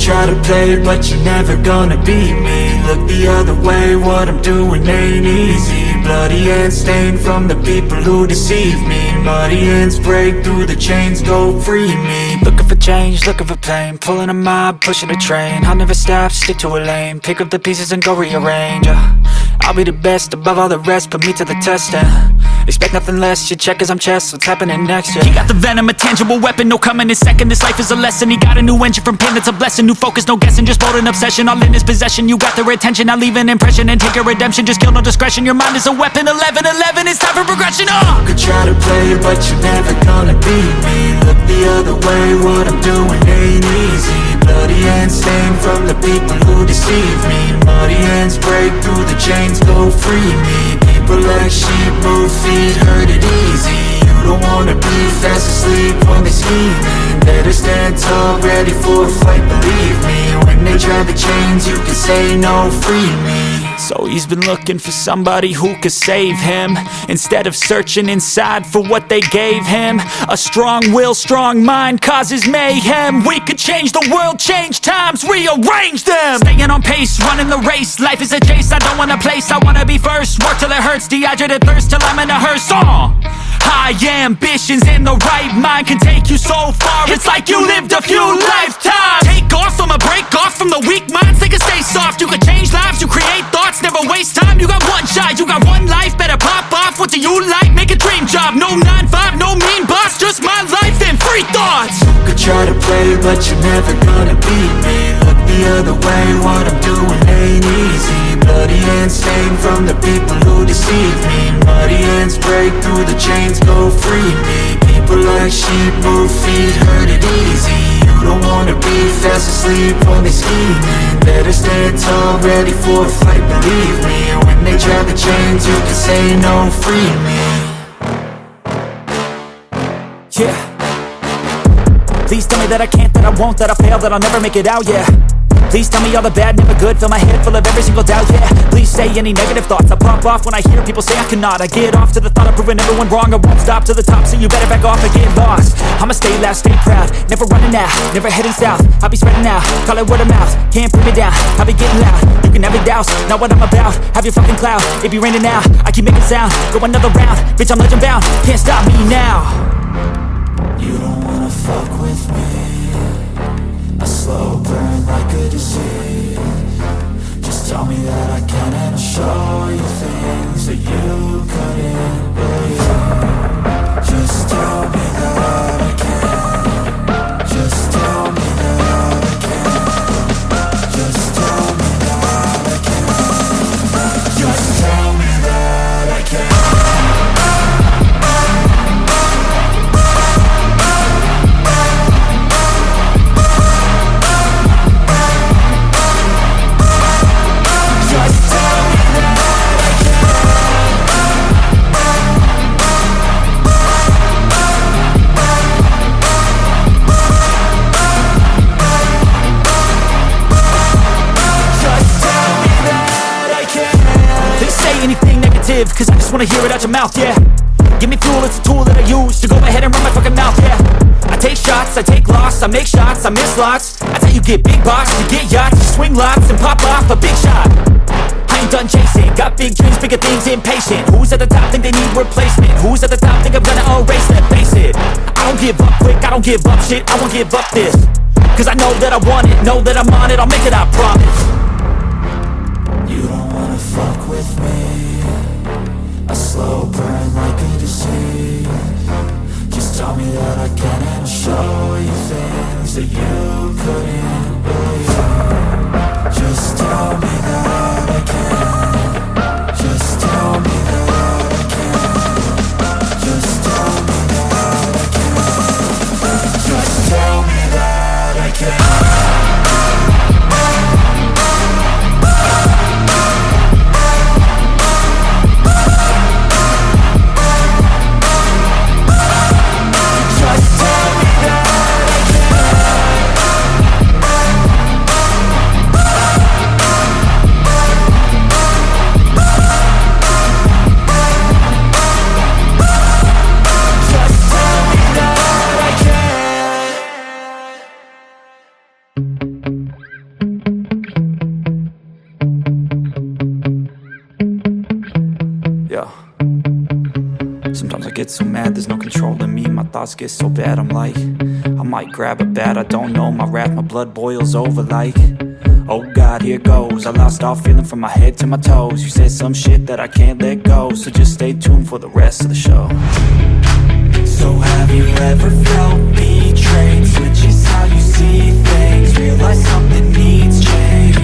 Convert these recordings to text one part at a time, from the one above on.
try to play, but you're never gonna beat me. Look the other way, what I'm doing ain't easy. Bloody hands stained from the people who deceive me. Muddy hands break through the chains, go free me. Looking for change, looking for pain, pulling a mob, pushing a train. I'll never stop, stick to a lane, pick up the pieces and go rearrange. I'll be the best above all the rest, put me to the test and expect nothing less, your check is I'm chess, what's happening next, yeah. He got the venom, a tangible weapon, no coming in second. This life is a lesson, he got a new engine from pain, that's a blessing. New focus, no guessing, just bold and obsession, all in his possession. You got their attention, I'll leave an impression and take your redemption. Just kill, no discretion, your mind is a weapon. 11-11, it's time for progression, You could try to play, but you're never gonna beat me. Look the other way, what I'm doing ain't easy. Bloody hands stained from the people who deceive me. Muddy hands break through the chains, go free me. People like sheep move feet, hurt it easy. You don't wanna be fast asleep when they're scheming. Better stand tall, ready for a fight, believe me. When they try the chains, you can say no, free me. So he's been looking for somebody who could save him, instead of searching inside for what they gave him. A strong will, strong mind causes mayhem. We could change the world, change times, rearrange them. Staying on pace, running the race. Life is a chase, I don't want a place, I wanna be first. Work till it hurts, dehydrated thirst till I'm in a hearse. High ambitions in the right mind can take you so far. It's like you lived a few lifetimes. Take off, I'ma break off from the weak minds. They can stay soft, you can change lives, you create thoughts, never waste time. You got one shot, you got one life, better pop off. What do you like? Make a dream job. No 9-5, no mean boss, just my life and free thoughts. You could try to play, but you're never gonna beat me. Look the other way, what I'm doing ain't easy. Bloody hands stained from the people who deceive me. Muddy hands break through the chains, go free me. People like sheep move feet, hurt it easy. You don't wanna be fast asleep when they're scheming. Better stand tall, ready for a fight, believe me. When they try the chains, you can say no, free me. Yeah. Please tell me that I can't, that I won't, that I fail, that I'll never make it out, yeah. Please tell me all the bad, never good, fill my head full of every single doubt, yeah. Please say any negative thoughts, I pop off when I hear people say I cannot. I get off to the thought of proving everyone wrong, I won't stop to the top, so you better back off and get lost. I'ma stay loud, stay proud, never running out, never heading south. I'll be spreading out, call it word of mouth, can't put me down, I'll be getting loud. You can have it douse, not what I'm about, have your fucking cloud. It be raining now, I keep making sound, go another round, bitch I'm legend bound, can't stop me now. You don't wanna fuck with me, a slow burn like a disease. Just tell me that I can and I'll show you things that you couldn't believe. Just tell me that I can. Just tell me that I can. Just tell me that I can. Just tell me that I can. Cause I just wanna hear it out your mouth, yeah. Give me fuel, it's a tool that I use to go ahead and run my fucking mouth, yeah. I take shots, I take loss, I make shots, I miss lots. That's how you get big box, you get yachts, you swing lots and pop off a big shot. I ain't done chasing, got big dreams, bigger things, impatient. Who's at the top think they need replacement? Who's at the top think I'm gonna erase it? Face it, I don't give up quick, I don't give up shit, I won't give up this. Cause I know that I want it, know that I'm on it, I'll make it, I promise. You don't wanna fuck with me, a slow burn like a disease. Just tell me that I can and I'll show you things that you couldn't believe. Just tell me that I can. Just tell me that I can. Just tell me that I can. Just tell me that I can. Just tell me that I can. Sometimes I get so mad, there's no control in me. My thoughts get so bad, I'm like, I might grab a bat, I don't know. My wrath, my blood boils over like, oh God, here goes. I lost all feeling from my head to my toes. You said some shit that I can't let go, so just stay tuned for the rest of the show. So have you ever felt betrayed? Switches how you see things, realize something needs change.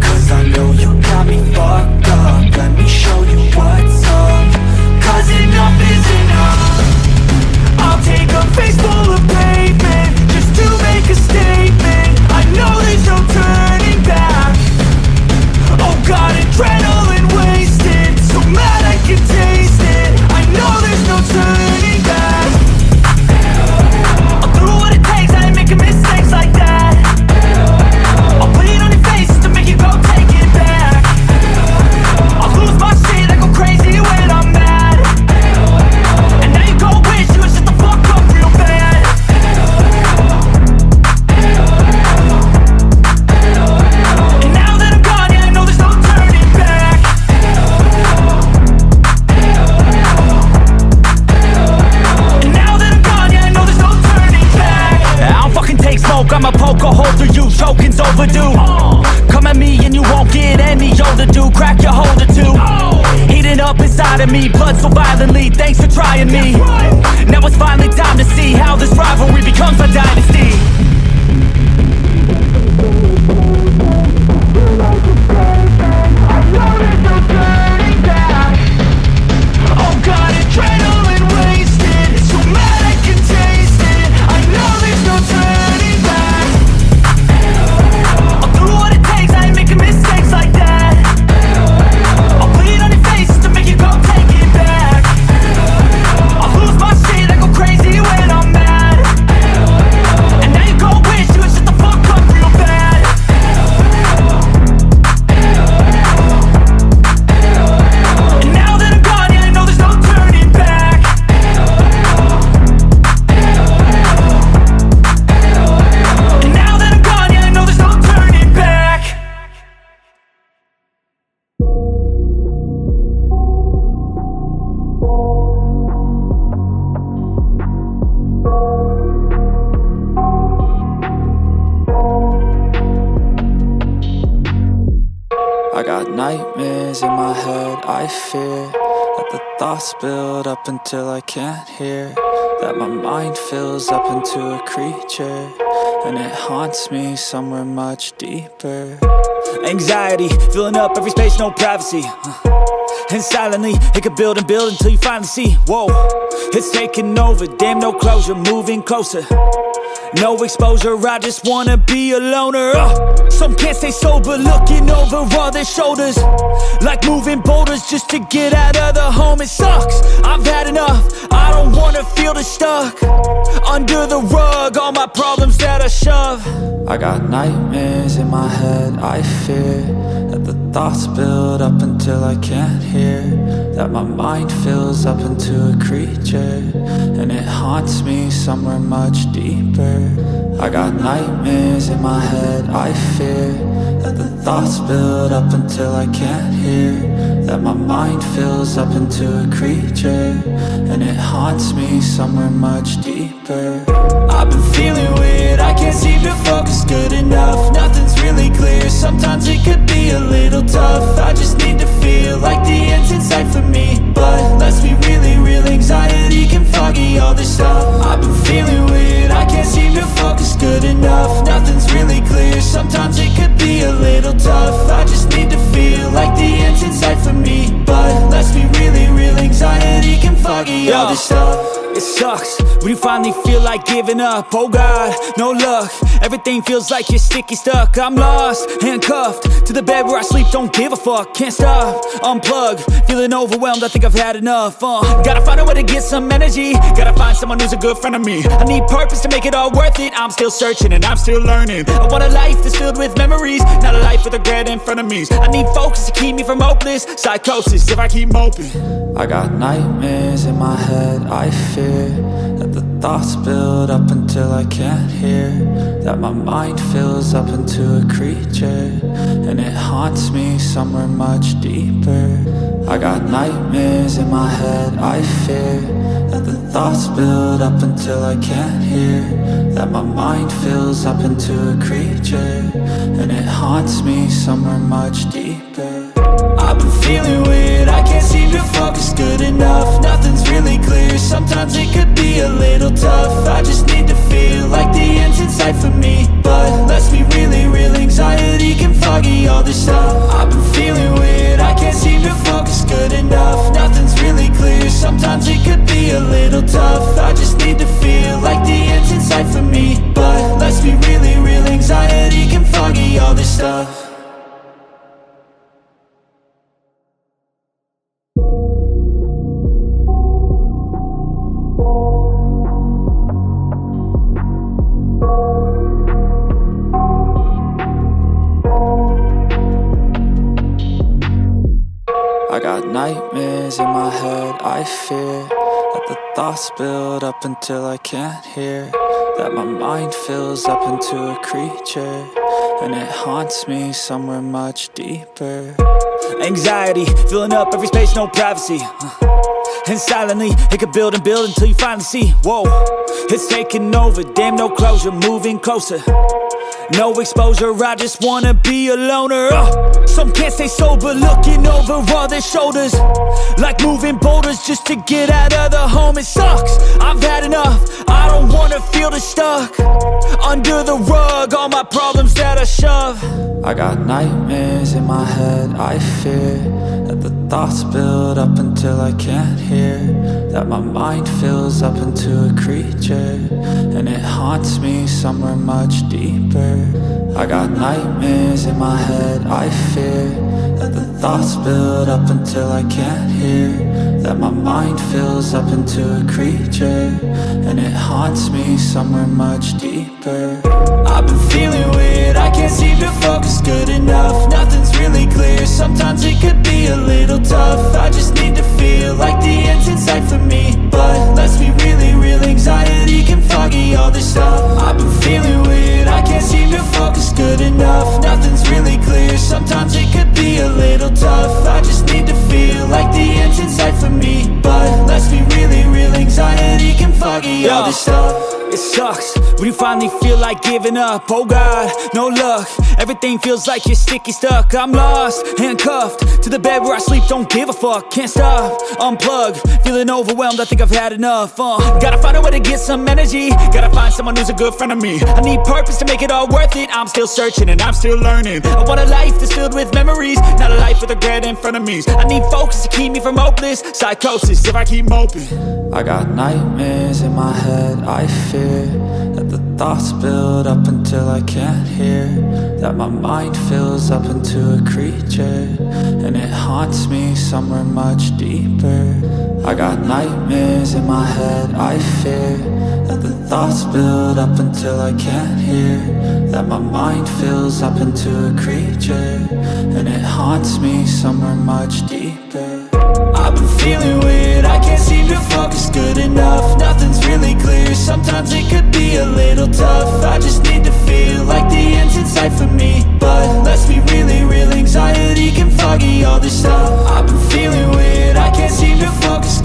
Cause I know you got me fucked up, let me show you what's up. Cause enough is enough. I'll take a face full of pavement just to make a statement. I know there's no turning back. Oh God, adrenaline wasted, so mad I can taste it. I know there's no turning back. I'll do what it takes, I ain't making mistakes like that. I'll put it on your face to make you go take it back. I'll lose my shit, I go crazy when I'm mad. And now you go wish you would shut the fuck up real bad. And now that I'm gone, yeah, I know there's no turning back. And now that I'm gone, yeah, I know there's no turning back. I don't fucking take smoke, I'ma poke a hole through you. Choking's overdue. Come at me and you won't get any older, dude. Crack your holder too. Heating up inside of me, blood so violently. Thanks for trying me. Now it's finally time to see how this rivalry becomes a dynasty. Oh God, adrenaline wasted, so mad I can taste it. I know there's no turning back. I'll do what it takes, I ain't making mistakes like that. I'll put it on your face to make you go take it back. I'll lose my shit, I go crazy when I'm mad. And now you go wish you would shut the fuck up real bad. And now that I'm gone, yeah, I know there's no turning back. And now that I'm gone, yeah, I know there's no turning back. I got nightmares in my head, I fear that the thoughts build up until I can't hear, that my mind fills up into a creature, and it haunts me somewhere much deeper. Anxiety, filling up every space, no privacy. And silently, it could build and build until you finally see, whoa, it's taking over, damn no closure, moving closer. No exposure, I just wanna be a loner. Some can't stay sober, looking over all their shoulders, like moving boulders just to get out of the home. It sucks, I've had enough, I don't wanna feel the stuck under the rug, all my problems that I shove. I got nightmares in my head, I fear that the thoughts build up until I can't hear, that my mind fills up into a creature, and it haunts me somewhere much deeper. I got nightmares in my head, I fear that the thoughts build up until I can't hear, that my mind fills up into a creature, and it haunts me somewhere much deeper. I've been feeling weird, I can't seem to focus good enough. Nothing's really clear, sometimes it could be a little tough. I just need to feel like the end's in sight for me, but let's be really real, anxiety can foggy all this stuff. I've been feeling weird, I can't seem to focus good enough. Nothing's really clear, sometimes it could be a little tough. I just need to feel like the end's in sight for me, but let's be really real, anxiety can foggy all this stuff. It sucks when you finally feel like giving up. Oh God, no luck, everything feels like you're sticky stuck. I'm lost, handcuffed to the bed where I sleep, don't give a fuck. Can't stop, unplug, feeling overwhelmed, I think I've had enough. Gotta find a way to get some energy, gotta find someone who's a good friend of me. I need purpose to make it all worth it, I'm still searching and I'm still learning. I want a life that's filled with memories, not a life with regret and frenemies. I need focus to keep me from hopeless psychosis if I keep moping. I got nightmares in my head, I fear that the thoughts build up until I can't hear, that my mind fills up into a creature, and it haunts me somewhere much deeper. I got nightmares in my head, I fear that the thoughts build up until I can't hear, that my mind fills up into a creature, and it haunts me somewhere much deeper. I've been feeling weird, I can't seem to focus good enough. Nothing's really clear, sometimes it could be a little tough. I just need to feel like the end's in sight for me, but let's be really real, anxiety can foggy all this stuff. I've been feeling weird, I can't seem to focus good enough. Nothing's really clear, sometimes it could be a little tough. I just need to feel like the end's in sight for me, but let's be really real, anxiety can foggy all this stuff. I got nightmares in my head, I fear that the thoughts build up until I can't hear, that my mind fills up into a creature, and it haunts me somewhere much deeper. Anxiety, filling up every space, no privacy. And silently, it could build and build until you finally see, whoa, it's taking over, damn no closure, moving closer. No exposure, I just wanna be a loner. Some can't stay sober, looking over all their shoulders, like moving boulders just to get out of the home. It sucks, I've had enough, I don't wanna feel the stuck under the rug, all my problems that I shove. I got nightmares in my head, I fear that the thoughts build up until I can't hear, that my mind fills up into a creature, and it haunts me somewhere much deeper. I got nightmares in my head, I fear that the thoughts build up until I can't hear, that my mind fills up into a creature, and it haunts me somewhere much deeper. I've been feeling weird, I can't seem to focus good enough. Nothing's really clear, sometimes it could be a little tough. I just need to feel like the end's in sight for me, but let's be really real, anxiety can foggy all this stuff. I've been feeling weird, I can't seem to focus good enough. Nothing's really clear, sometimes it could be a little tough. I just need to feel like the end's in sight for me, but let's be really real, anxiety can foggy all this stuff. It sucks when you finally feel like giving up. Oh God, no luck, everything feels like you're sticky stuck. I'm lost, handcuffed to the bed where I sleep, don't give a fuck. Can't stop, unplug, feeling overwhelmed, I think I've had enough. Gotta find a way to get some energy, gotta find someone who's a good friend of me. I need purpose to make it all worth it, I'm still searching and I'm still learning. I want a life that's filled with memories, not a life with regret in front of me. I need focus to keep me from hopeless psychosis if I keep moping. I got nightmares in my head, I fear that the thoughts build up until I can't hear, that my mind fills up into a creature, and it haunts me somewhere much deeper. I got nightmares in my head, I fear that the thoughts build up until I can't hear, that my mind fills up into a creature, and it haunts me somewhere much deeper. I've been feeling weird, I can't seem to focus good enough. Nothing's really clear, sometimes it could be a little tough. I just need to feel like the end's in sight for me, but let's be really real, anxiety can foggy all this stuff. I've been feeling weird, I can't seem to focus